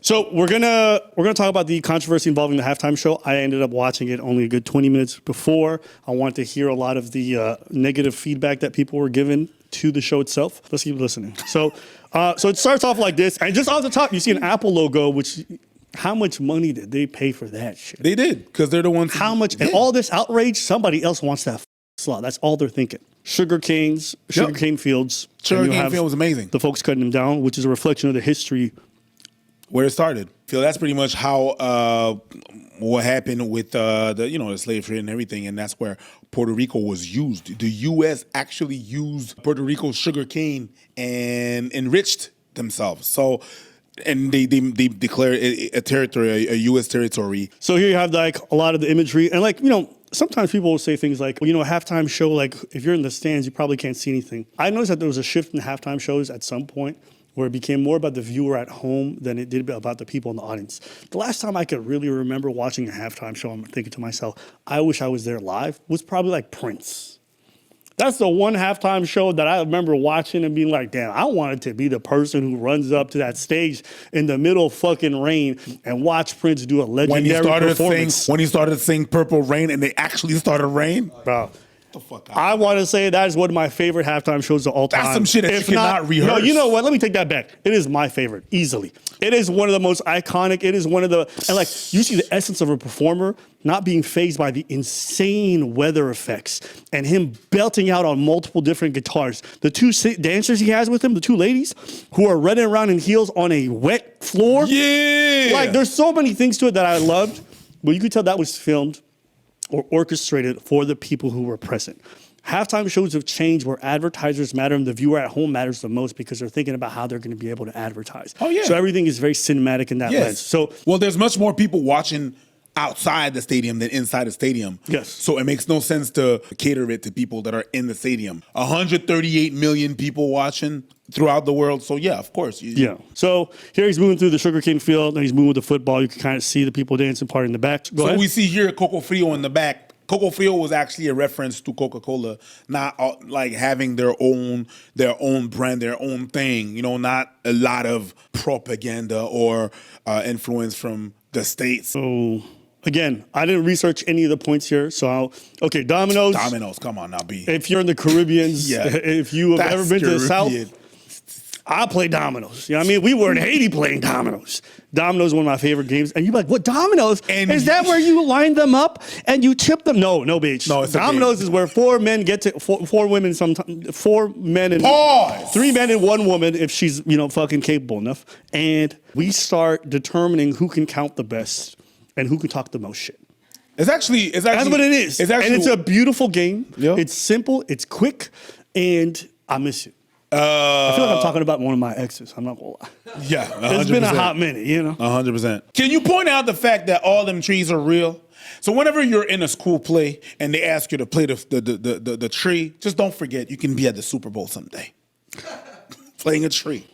So we're gonna talk about the controversy involving the halftime show. I ended up watching it only a good 20 minutes before. I wanted to hear a lot of the negative feedback that people were giving to the show itself. Let's keep listening. So it starts off like this, and just off the top, you see an Apple logo, which. How much money did they pay for that shit? They did, because they're the ones. How much? And all this outrage, somebody else wants that slot. That's all they're thinking. Sugarcane fields. Sugarcane field was amazing. The folks cutting them down, which is a reflection of the history. Where it started. I feel that's pretty much how what happened with the slave trade and everything, and that's where Puerto Rico was used. The U.S. actually used Puerto Rico's sugarcane and enriched themselves. So. And they declare a territory, a U.S. territory. So here you have like a lot of the imagery. And like, sometimes people will say things like, a halftime show, like if you're in the stands, you probably can't see anything. I noticed that there was a shift in halftime shows at some point where it became more about the viewer at home than it did about the people in the audience. The last time I could really remember watching a halftime show, I'm thinking to myself, I wish I was there live, was probably like Prince. That's the one halftime show that I remember watching and being like, damn, I wanted to be the person who runs up to that stage in the middle of fucking rain and watch Prince do a legendary performance. When he started to sing Purple Rain and they actually started rain? Bro. I want to say that is one of my favorite halftime shows of all time. That's some shit that you cannot rehearse. No, you know what? Let me take that back. It is my favorite, easily. It is one of the most iconic. It is one of the, and like, you see the essence of a performer not being fazed by the insane weather effects and him belting out on multiple different guitars. The two dancers he has with him, the two ladies who are running around in heels on a wet floor. Yeah. Like, there's so many things to it that I loved, but you could tell that was filmed or orchestrated for the people who were present. Halftime shows have changed where advertisers matter and the viewer at home matters the most because they're thinking about how they're going to be able to advertise. Oh, yeah. So everything is very cinematic in that lens. So, well, there's much more people watching outside the stadium than inside the stadium. Yes. So it makes no sense to cater it to people that are in the stadium. 138 million people watching throughout the world. So yeah, of course. Yeah. So here he's moving through the sugarcane field and he's moving with the football. You can kind of see the people dancing part in the back. Go ahead. We see here Coco Frio in the back. Coco Frio was actually a reference to Coca-Cola, not like having their own brand, their own thing. Not a lot of propaganda or influence from the States. So again, I didn't research any of the points here. So Domino's. Domino's, come on now, B. If you're in the Caribbeans, if you have ever been to the South, I play dominoes. You know what I mean? We were in Haiti playing dominoes. Dominoes is one of my favorite games. And you're like, what, dominoes? And is that where you line them up and you tip them? No, bitch. No, it's dominoes is where four men get to, four women sometimes, 4 men and Pause. 3 men and 1 woman if she's, fucking capable enough. And we start determining who can count the best and who can talk the most shit. It's actually that's what it is. And it's a beautiful game. Yeah. It's simple, it's quick, and I miss it. I feel like I'm talking about one of my exes. I'm not gonna lie. Yeah, 100%. It's been a hot minute, 100%. Can you point out the fact that all them trees are real? So whenever you're in a school play and they ask you to play the tree, just don't forget you can be at the Super Bowl someday, playing a tree.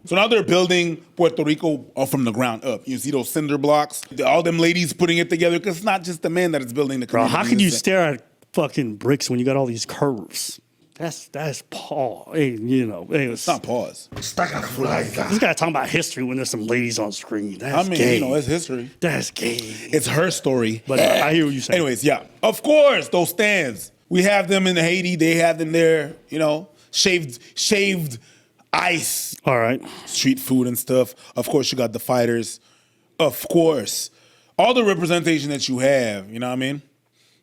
So now they're building Puerto Rico from the ground up. You see those cinder blocks? All them ladies putting it together because it's not just the man that is building the community. Bro, how can you stare at fucking bricks when you got all these curves? That's Paul. Hey, it's not pause. This guy talking about history when there's some ladies on screen. That's gay. It's history. That's gay. It's her story. But I hear what you're saying. Anyways, yeah. Of course, those stands. We have them in Haiti. They have them there, shaved ice. All right. Street food and stuff. Of course, you got the fighters. Of course. All the representation that you have, you know what I mean?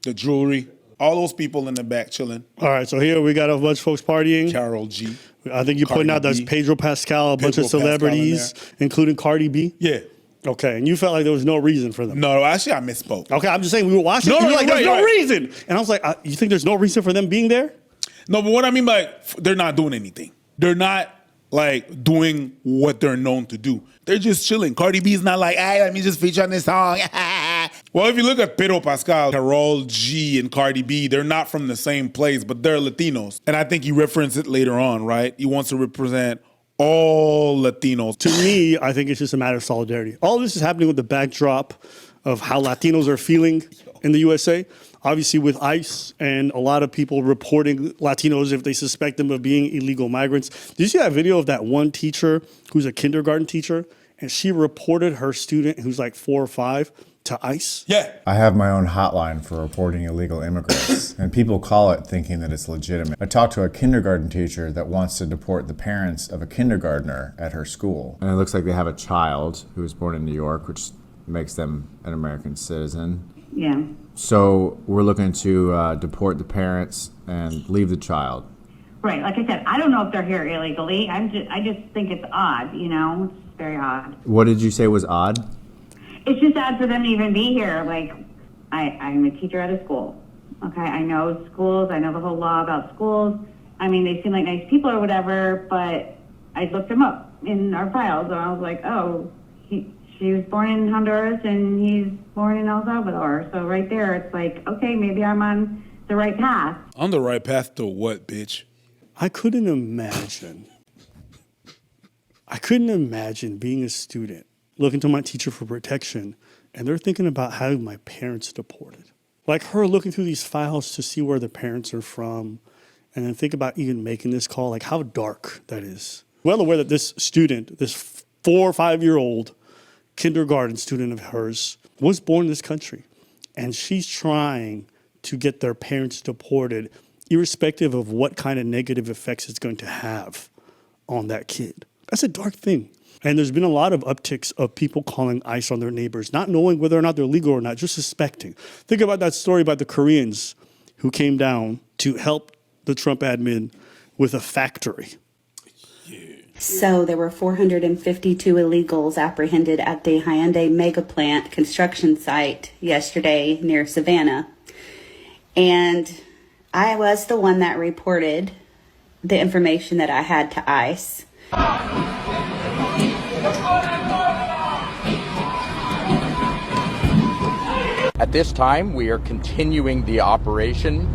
The jewelry. All those people in the back chilling. All right, so here we got a bunch of folks partying. Carol G. I think you're putting out that's Pedro Pascal, a bunch of celebrities, including Cardi B. Yeah. Okay, and you felt like there was no reason for them. No, actually, I misspoke. Okay, I'm just saying we were watching. No, you were like, there's no reason. And I was like, you think there's no reason for them being there? No, but what I mean by they're not doing anything. They're not doing what they're known to do. They're just chilling. Cardi B is not like, hey, let me just feature on this song. Well, if you look at Pedro Pascal, Karol G, and Cardi B, they're not from the same place, but they're Latinos. And I think he referenced it later on, right? He wants to represent all Latinos. To me, I think it's just a matter of solidarity. All this is happening with the backdrop of how Latinos are feeling in the USA, obviously with ICE and a lot of people reporting Latinos if they suspect them of being illegal migrants. Did you see that video of that one teacher who's a kindergarten teacher, and she reported her student who's like 4 or 5 to ICE? Yeah. I have my own hotline for reporting illegal immigrants, and people call it thinking that it's legitimate. I talked to a kindergarten teacher that wants to deport the parents of a kindergartner at her school. And it looks like they have a child who was born in New York, which makes them an American citizen. Yeah. So we're looking to deport the parents and leave the child. Right. Like I said, I don't know if they're here illegally. I just think it's odd, you know? It's very odd. What did you say was odd? It's just odd for them to even be here. Like, I'm a teacher at a school. Okay, I know schools. I know the whole law about schools. I mean, they seem like nice people or whatever, but I looked them up in our files, and I was like, oh, she was born in Honduras, and he's born in El Salvador. So right there, it's like, okay, maybe I'm on the right path. On the right path to what, bitch? I couldn't imagine being a student, looking to my teacher for protection, and they're thinking about having my parents deported. Like her looking through these files to see where the parents are from, and then think about even making this call, like how dark that is. Well aware that this student, this 4 or 5-year-old kindergarten student of hers, was born in this country, and she's trying to get their parents deported, irrespective of what kind of negative effects it's going to have on that kid. That's a dark thing. And there's been a lot of upticks of people calling ICE on their neighbors, not knowing whether or not they're legal or not, just suspecting. Think about that story about the Koreans who came down to help the Trump admin with a factory. So there were 452 illegals apprehended at the Hyundai mega plant construction site yesterday near Savannah. And I was the one that reported the information that I had to ICE. At this time, we are continuing the operation.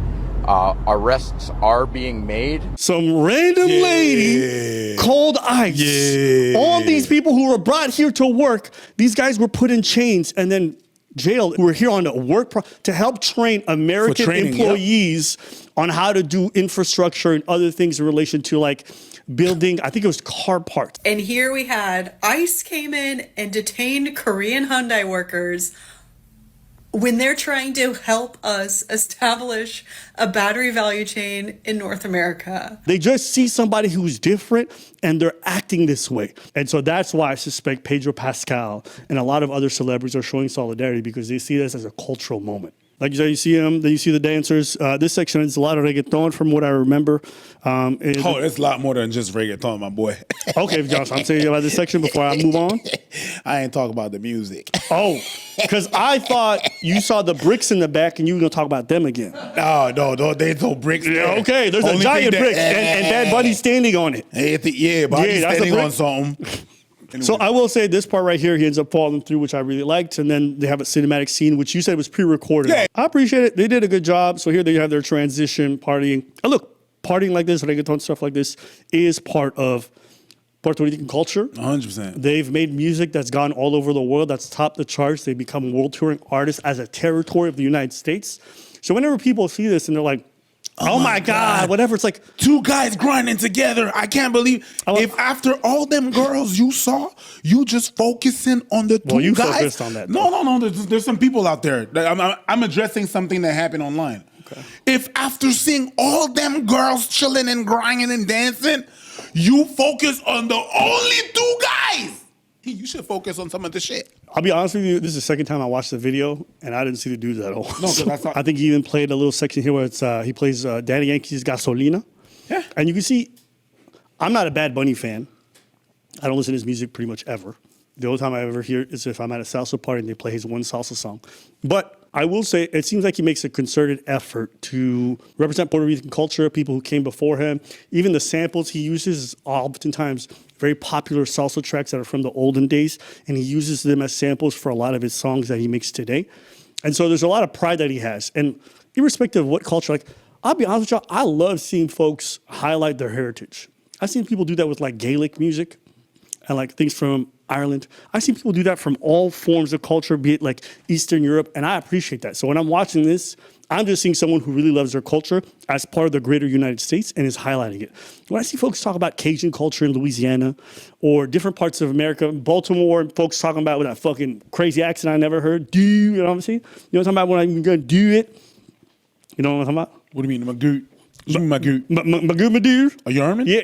Arrests are being made. Some random lady called ICE. All these people who were brought here to work, these guys were put in chains and then jailed. We're here on a work to help train American employees on how to do infrastructure and other things in relation to like building, I think it was car parts. And here we had ICE came in and detained Korean Hyundai workers when they're trying to help us establish a battery value chain in North America. They just see somebody who's different and they're acting this way. And so that's why I suspect Pedro Pascal and a lot of other celebrities are showing solidarity, because they see this as a cultural moment. Like you said, you see them, then you see the dancers. This section is a lot of reggaeton from what I remember. It's a lot more than just reggaeton, my boy. Okay, Josh, I'm saying about this section before I move on. I ain't talking about the music. Oh, because I thought you saw the bricks in the back and you were going to talk about them again. No, there's no bricks there. Okay, there's Only a giant thing brick and Bad Bunny standing on it. Yeah, Bunny's that's a standing brick. on something. Anyway. So I will say this part right here, he ends up falling through, which I really liked. And then they have a cinematic scene, which you said was pre-recorded. Yeah. I appreciate it. They did a good job. So here they have their transition, partying. And look, partying like this, reggaeton stuff like this is part of Puerto Rican culture. 100%. They've made music that's gone all over the world, that's topped the charts. They become world touring artists as a territory of the United States. So whenever people see this and they're like, oh my God, whatever. It's like 2 guys grinding together. I can't believe if after all them girls you saw, you just focusing on the 2 guys. Well, you focused on that. No. There's some people out there. I'm addressing something that happened online. Okay. If after seeing all them girls chilling and grinding and dancing, you focus on the only 2 guys, you should focus on some of the shit. I'll be honest with you, this is the second time I watched the video, and I didn't see the dudes at all. No, because I think he even played a little section here where it's he plays Daddy Yankee's Gasolina. Yeah. And you can see, I'm not a Bad Bunny fan. I don't listen to his music pretty much ever. The only time I ever hear it is if I'm at a salsa party and they play his one salsa song. But I will say it seems like he makes a concerted effort to represent Puerto Rican culture, people who came before him. Even the samples he uses is oftentimes very popular salsa tracks that are from the olden days, and he uses them as samples for a lot of his songs that he makes today. And so there's a lot of pride that he has. And irrespective of what culture, like, I'll be honest with y'all, I love seeing folks highlight their heritage. I've seen people do that with like Gaelic music. and like things from Ireland. I see people do that from all forms of culture, be it like Eastern Europe, and I appreciate that. So when I'm watching this, I'm just seeing someone who really loves their culture as part of the greater United States and is highlighting it. When I see folks talk about Cajun culture in Louisiana or different parts of America, Baltimore, folks talking about with that fucking crazy accent I never heard, you know what I'm saying? You know what I'm talking about when I'm gonna do it? You know what I'm talking about? What do you mean, my good? My good. My good, my dude. Are you Armin? Yeah.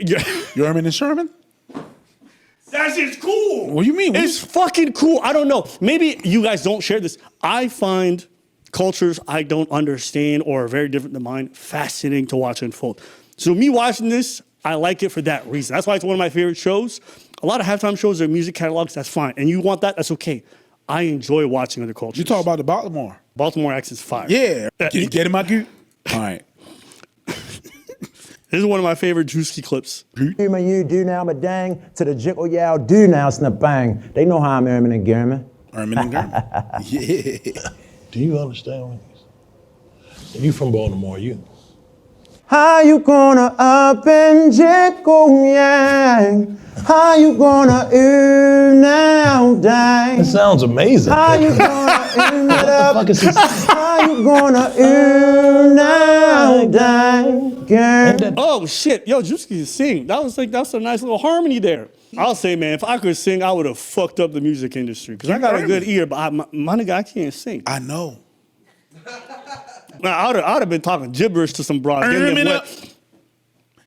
You Armin and Sherman? That shit's cool. What do you mean? It's fucking cool. I don't know. Maybe you guys don't share this. I find cultures I don't understand or are very different than mine fascinating to watch unfold. So me watching this, I like it for that reason. That's why it's one of my favorite shows. A lot of halftime shows are music catalogs. That's fine. And you want that? That's okay. I enjoy watching other cultures. You talk about the Baltimore. Baltimore accent's fire. Yeah. Get in my good? All right. This is one of my favorite Drewski clips. Do my you, do now, but dang, to the jickle yow, do now, snap bang. They know how I'm Ermin and German. Ermin and German. Yeah. Do you understand what it is? You from Baltimore, you. How you gonna up and jickle yang? How you gonna now, dang? It sounds amazing. How you gonna it up? Fuck is this? How you gonna now, dang? Girl? Oh shit, yo, Drewski is sing. That's a nice little harmony there. I'll say, man, if I could sing, I would have fucked up the music industry because I got a good ear, but my nigga, I can't sing. I know. Now, I'd have been talking gibberish to some broad. Sherman up.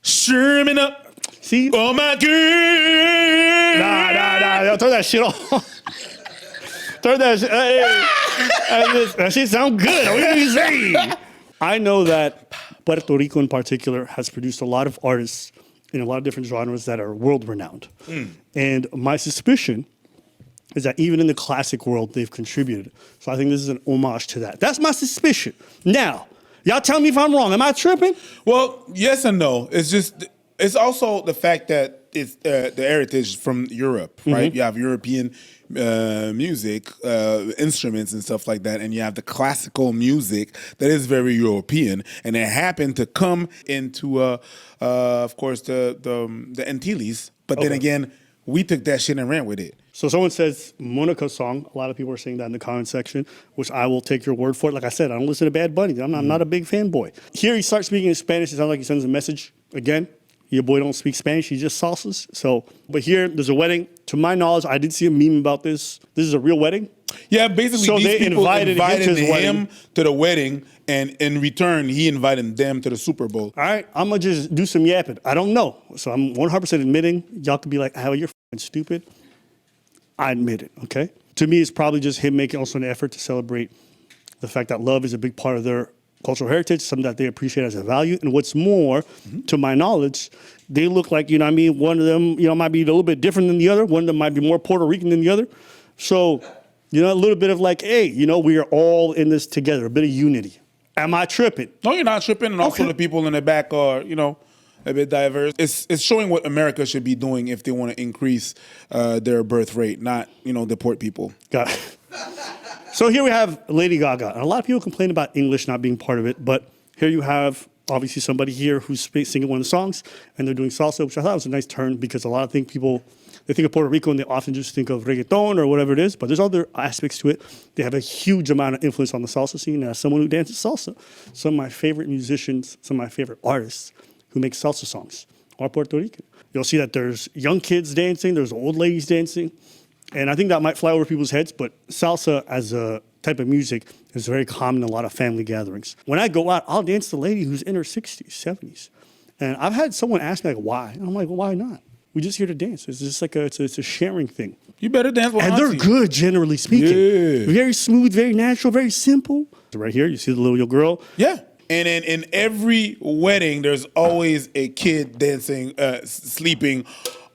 Sherman up. See? Oh my God. Nah. Yo, turn that shit off. Turn that shit. Hey, that shit sound good. What are you saying? I know that Puerto Rico in particular has produced a lot of artists in a lot of different genres that are world-renowned. And my suspicion is that even in the classic world, they've contributed. So I think this is an homage to that. That's my suspicion. Now, y'all tell me if I'm wrong. Am I tripping? Well, yes and no. It's also the fact that it's the heritage from Europe, right? You have European music, instruments and stuff like that, and you have the classical music that is very European, and it happened to come into, of course, the Antilles. But then again, we took that shit and ran with it. So someone says Monica's song. A lot of people are saying that in the comment section, which I will take your word for it. Like I said, I don't listen to Bad Bunny. I'm not a big fanboy. Here he starts speaking in Spanish. It sounds like he sends a message. Again, your boy don't speak Spanish. He just salsas. So, but here there's a wedding. To my knowledge, I did see a meme about this. This is a real wedding. Yeah, basically, so these they people invited him to the wedding, and in return, he invited them to the Super Bowl. All right, I'm gonna just do some yapping. I don't know, so I'm 100% admitting. Y'all could be like, "How you're f***ing stupid." I admit it. Okay. To me, it's probably just him making also an effort to celebrate the fact that love is a big part of their cultural heritage, something that they appreciate as a value. And what's more, to my knowledge, they look like, you know what I mean, one of them, you know, might be a little bit different than the other. One of them might be more Puerto Rican than the other. So, you know, a little bit of like, hey, you know, we are all in this together, a bit of unity. Am I tripping? No, you're not tripping. And also the people in the back are, you know, a bit diverse. It's showing what America should be doing if they want to increase their birth rate, not, you know, deport people. Got it. So here we have Lady Gaga. And a lot of people complain about English not being part of it, but here you have obviously somebody here who's singing one of the songs, and they're doing salsa, which I thought was a nice turn because a lot of people, they think of Puerto Rico and they often just think of reggaeton or whatever it is, but there's other aspects to it. They have a huge amount of influence on the salsa scene. As someone who dances salsa, some of my favorite musicians, some of my favorite artists who make salsa songs are Puerto Rican. You'll see that there's young kids dancing, there's old ladies dancing, and I think that might fly over people's heads, but salsa as a type of music is very common in a lot of family gatherings. When I go out, I'll dance to a lady who's in her 60s, 70s. And I've had someone ask me, like, why? And I'm like, well, why not? We're just here to dance. It's just like it's a sharing thing. You better dance with And auntie. they're good, generally speaking. Yeah. Very smooth, very natural, very simple. So right here, you see the little girl. Yeah. And in every wedding, there's always a kid dancing, sleeping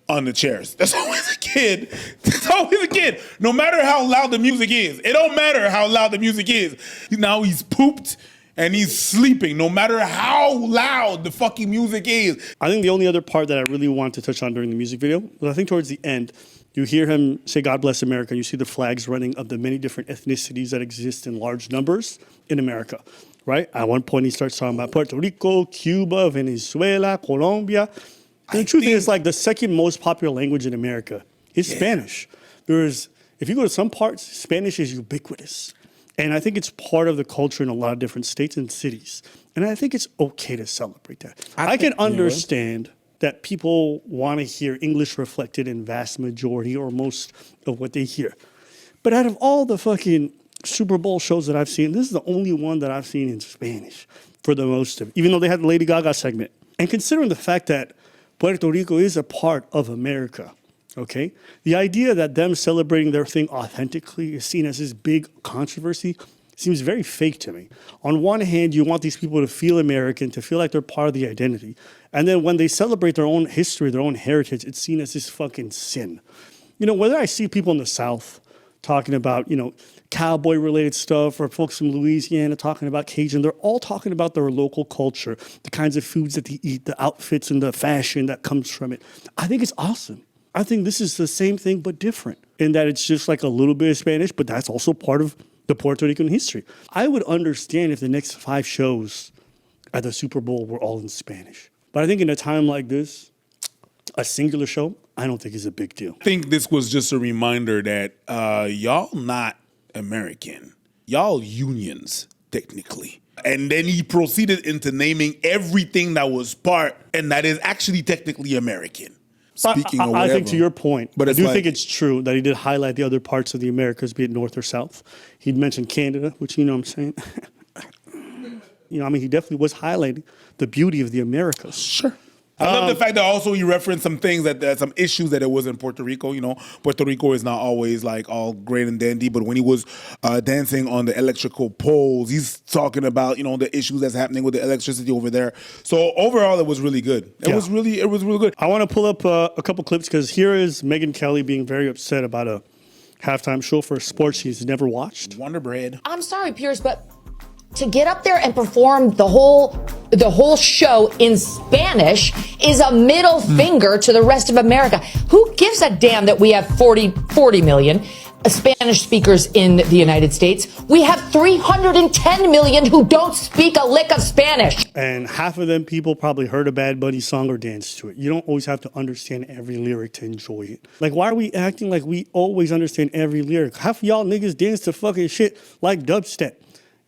on the chairs. That's always a kid. That's always a kid. No matter how loud the music is. It don't matter how loud the music is. Now he's pooped and he's sleeping. No matter how loud the fucking music is. I think the only other part that I really want to touch on during the music video was I think towards the end, you hear him say, God bless America, and you see the flags running of the many different ethnicities that exist in large numbers in America, right? At one point, he starts talking about Puerto Rico, Cuba, Venezuela, Colombia. And the truth is, like, the second most popular language in America is Spanish. If you go to some parts, Spanish is ubiquitous. And I think it's part of the culture in a lot of different states and cities. And I think it's okay to celebrate that. I can understand that people want to hear English reflected in vast majority or most of what they hear. But out of all the fucking Super Bowl shows that I've seen, this is the only one that I've seen in Spanish for the most of it, even though they had the Lady Gaga segment. And considering the fact that Puerto Rico is a part of America, okay? The idea that them celebrating their thing authentically is seen as this big controversy seems very fake to me. On one hand, you want these people to feel American, to feel like they're part of the identity. And then when they celebrate their own history, their own heritage, it's seen as this fucking sin. You know, whether I see people in the South talking about, you know, cowboy-related stuff, or folks from Louisiana talking about Cajun, they're all talking about their local culture, the kinds of foods that they eat, the outfits and the fashion that comes from it. I think it's awesome. I think this is the same thing but different in that it's just like a little bit of Spanish, but that's also part of the Puerto Rican history. I would understand if the next 5 shows at the Super Bowl were all in Spanish. But I think in a time like this, a singular show, I don't think is a big deal. I think this was just a reminder that y'all not American. Y'all unions, technically. And then he proceeded into naming everything that was part and that is actually technically American. Speaking of whatever. I think to your point, but I it's do like, think it's true that he did highlight the other parts of the Americas, be it North or South. He'd mentioned Canada, which, you know what I'm saying? You know, I mean, he definitely was highlighting the beauty of the Americas. Sure. I love the fact that also he referenced some things that some issues that it was in Puerto Rico. You know, Puerto Rico is not always like all great and dandy, but when he was dancing on the electrical poles, he's talking about, you know, the issues that's happening with the electricity over there. So overall, it was really good. It was really good. I want to pull up a couple clips because here is Megyn Kelly being very upset about a halftime show for a sport she's never watched. Wonder Bread. I'm sorry, Pierce, but to get up there and perform the whole show in Spanish is a middle finger to the rest of America. Who gives a damn that we have 40 million Spanish speakers in the United States? We have 310 million who don't speak a lick of Spanish. And half of them people probably heard a Bad Bunny song or danced to it. You don't always have to understand every lyric to enjoy it. Like, why are we acting like we always understand every lyric? Half of y'all niggas dance to fucking shit like dubstep.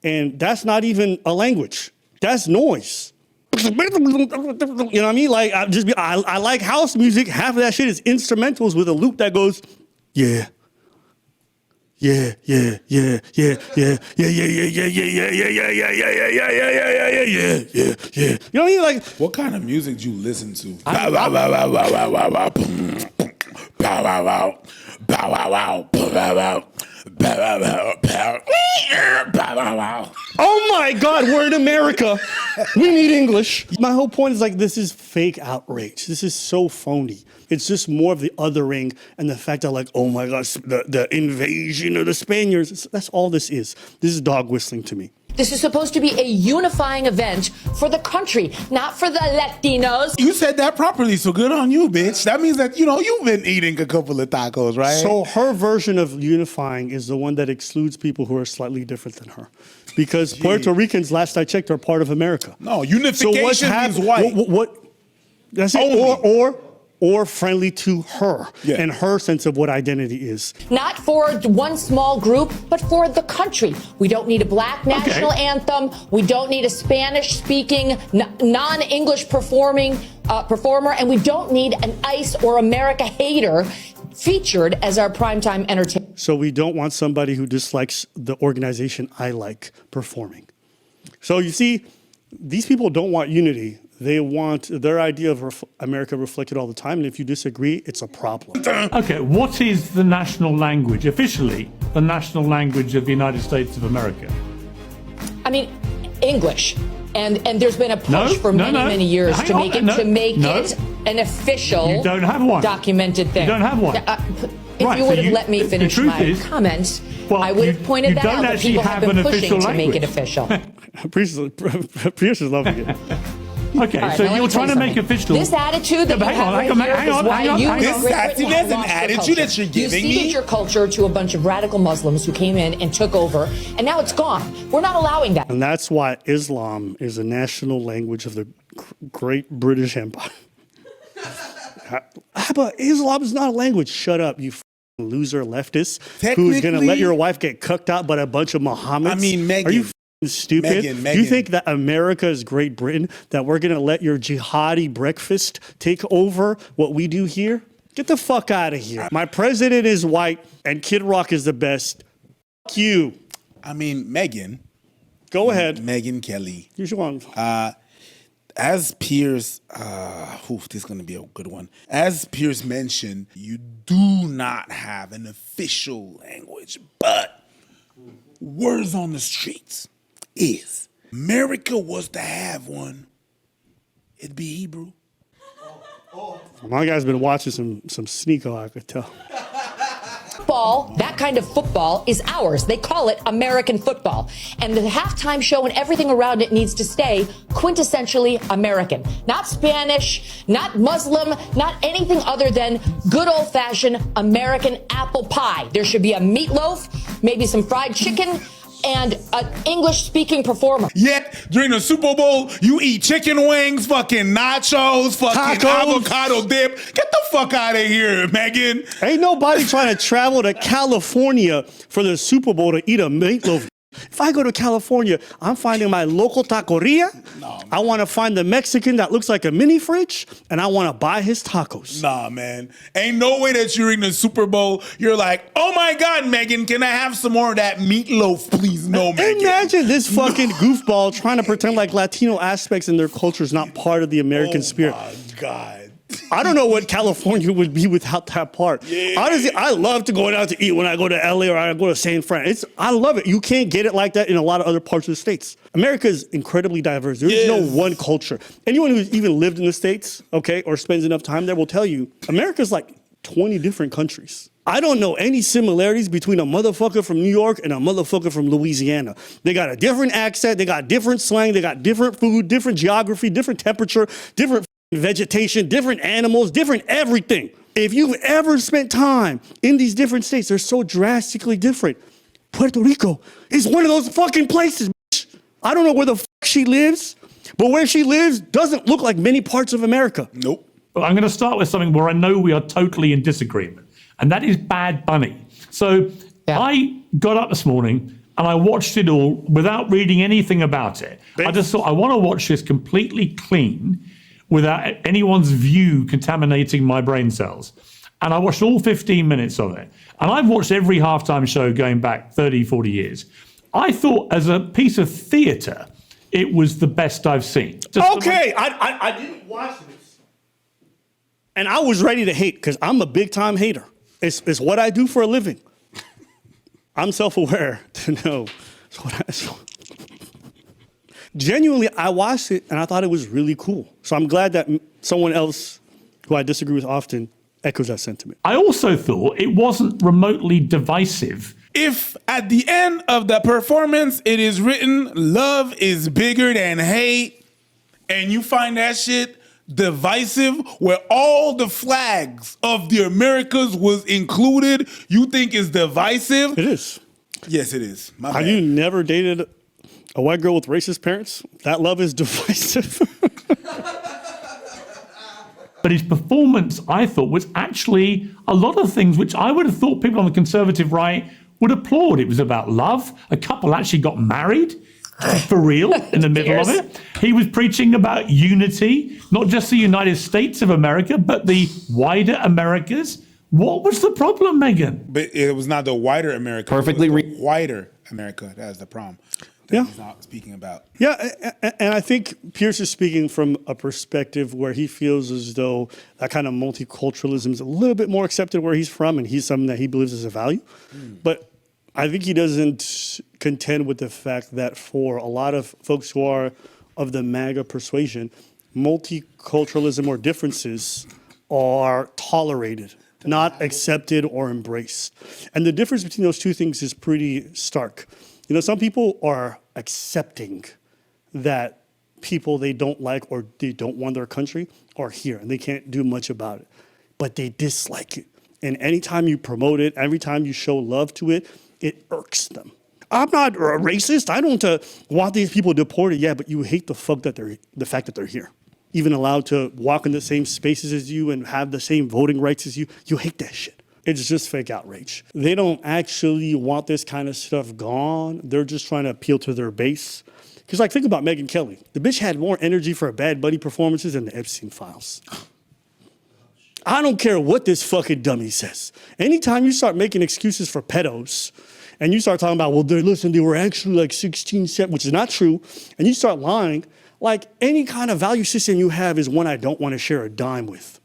And that's not even a language. That's noise. You know what I mean? Like, I like house music. Half of that shit is instrumentals with a loop that goes, yeah. Yeah. You know what I mean? Like, what kind of music do you listen to? Oh my God, we're in America. We need English. My whole point is like, this is fake outrage. This is so phony. It's just more of the othering and the fact that like, oh my gosh, the invasion of the Spaniards. That's all this is. This is dog whistling to me. This is supposed to be a unifying event for the country, not for the Latinos. You said that properly, so good on you, bitch. That means that, you know, you've been eating a couple of tacos, right? So her version of unifying is the one that excludes people who are slightly different than her. Because Puerto Ricans, last I checked, are part of America. No, unification means white. That's it. Or friendly to her and her sense of what identity is. Not for one small group, but for the country. We don't need a black national anthem. We don't need a Spanish-speaking, non-English performer, and we don't need an ICE or America hater featured as our primetime entertainment. So we don't want somebody who dislikes the organization I like performing. So you see, these people don't want unity. They want their idea of America reflected all the time, and if you disagree, it's a problem. Okay, what is the national language, officially, the national language of the United States of America? I mean, English. And there's been a push for many years to make it an official you don't have one. Documented thing. You don't have one. If you would have let me finish my comments, I would have pointed that out that people have been pushing to make it official. Pierce is loving it. Okay, right, so you're trying to make official. This attitude that you have right here is why you that's an attitude that you're giving me. You ceded your culture to a bunch of radical Muslims who came in and took over, and now it's gone. We're not allowing that. And that's why Islam is a national language of the great British Empire. But Islam is not a language. Shut up, you loser leftist who's going to Technically- let your wife get cucked out by a bunch of Mohammeds. I mean, Megyn. Are you stupid? Megyn. Do you think that America is Great Britain, that we're going to let your jihadi breakfast take over what we do here? Get the fuck out of here. My president is white and Kid Rock is the best. Fuck you. I mean, Megyn. Go ahead. Megyn Kelly. Here's one. As Pierce, this is going to be a good one. As Pierce mentioned, you do not have an official language, but words on the streets is America was to have one, it'd be Hebrew. My guy's been watching some Sneako, I could tell. Football, that kind of football is ours. They call it American football. And the halftime show and everything around it needs to stay quintessentially American. Not Spanish, not Muslim, not anything other than good old-fashioned American apple pie. There should be a meatloaf, maybe some fried chicken, and an English-speaking performer. Yet, during the Super Bowl, you eat chicken wings, fucking nachos, fucking Tacos. avocado dip. Get the fuck out of here, Megyn. Ain't nobody trying to travel to California for the Super Bowl to eat a meatloaf. If I go to California, I'm finding my local taqueria. I want to find the Mexican that looks like a mini fridge, and I want to buy his tacos. Nah, man. Ain't no way that you're in the Super Bowl, you're like, oh my God, Megyn, can I have some more of that meatloaf, please? No, Megyn. Imagine this fucking goofball trying to pretend like Latino aspects in their culture is not part of the American spirit. Oh my God. I don't know what California would be without that part. Yeah. Honestly, I love to go out to eat when I go to LA or I go to San Fran. I love it. You can't get it like that in a lot of other parts of the States. America is incredibly diverse. There's no one culture. Anyone who's even lived in the States, okay, or spends enough time there will tell you, America's like 20 different countries. I don't know any similarities between a motherfucker from New York and a motherfucker from Louisiana. They got a different accent, they got different slang, they got different food, different geography, different temperature, different vegetation, different animals, different everything. If you've ever spent time in these different states, they're so drastically different. Puerto Rico is one of those fucking places, bitch. I don't know where the fuck she lives, but where she lives doesn't look like many parts of America. Nope. But I'm going to start with something where I know we are totally in disagreement, and that is Bad Bunny. So I got up this morning and I watched it all without reading anything about it. I just thought, I want to watch this completely clean without anyone's view contaminating my brain cells. And I watched all 15 minutes of it. And I've watched every halftime show going back 30, 40 years. I thought as a piece of theater, it was the best I've seen. Okay, I didn't watch this. And I was ready to hate because I'm a big time hater. It's what I do for a living. I'm self-aware to know. It's what I Genuinely, I watched it and I thought it was really cool. So I'm glad that someone else who I disagree with often echoes that sentiment. I also thought it wasn't remotely divisive. If at the end of the performance it is written, love is bigger than hate, and you find that shit divisive, where all the flags of the Americas was included, you think is divisive? It is. Yes, it is. My Have bad. you never dated a white girl with racist parents? That love is divisive. But his performance, I thought, was actually a lot of things which I would have thought people on the conservative right would applaud. It was about love. A couple actually got married, for real, in the middle of it. He was preaching about unity, not just the United States of America, but the wider Americas. What was the problem, Megyn? But it was not the wider America. Perfectly it was the wider America. That's the problem. That he's not speaking about. Yeah, and I think Pierce is speaking from a perspective where he feels as though that kind of multiculturalism is a little bit more accepted where he's from, and he's something that he believes is a value. But I think he doesn't contend with the fact that for a lot of folks who are of the MAGA persuasion, multiculturalism or differences are tolerated, not accepted or embraced. And the difference between those two things is pretty stark. You know, some people are accepting that people they don't like or they don't want their country are here and they can't do much about it, but they dislike it. And anytime you promote it, every time you show love to it, it irks them. I'm not a racist. I don't want these people deported. Yeah, but you hate the fact that they're here. even allowed to walk in the same spaces as you and have the same voting rights as you, you hate that shit. It's just fake outrage. They don't actually want this kind of stuff gone. They're just trying to appeal to their base. Because, like, think about Megyn Kelly. The bitch had more energy for her Bad Bunny performances than the Epstein files. I don't care what this fucking dummy says. Anytime you start making excuses for pedos, and you start talking about, well, they were actually like 16, 17, which is not true, and you start lying, like, any kind of value system you have is one I don't want to share a dime with.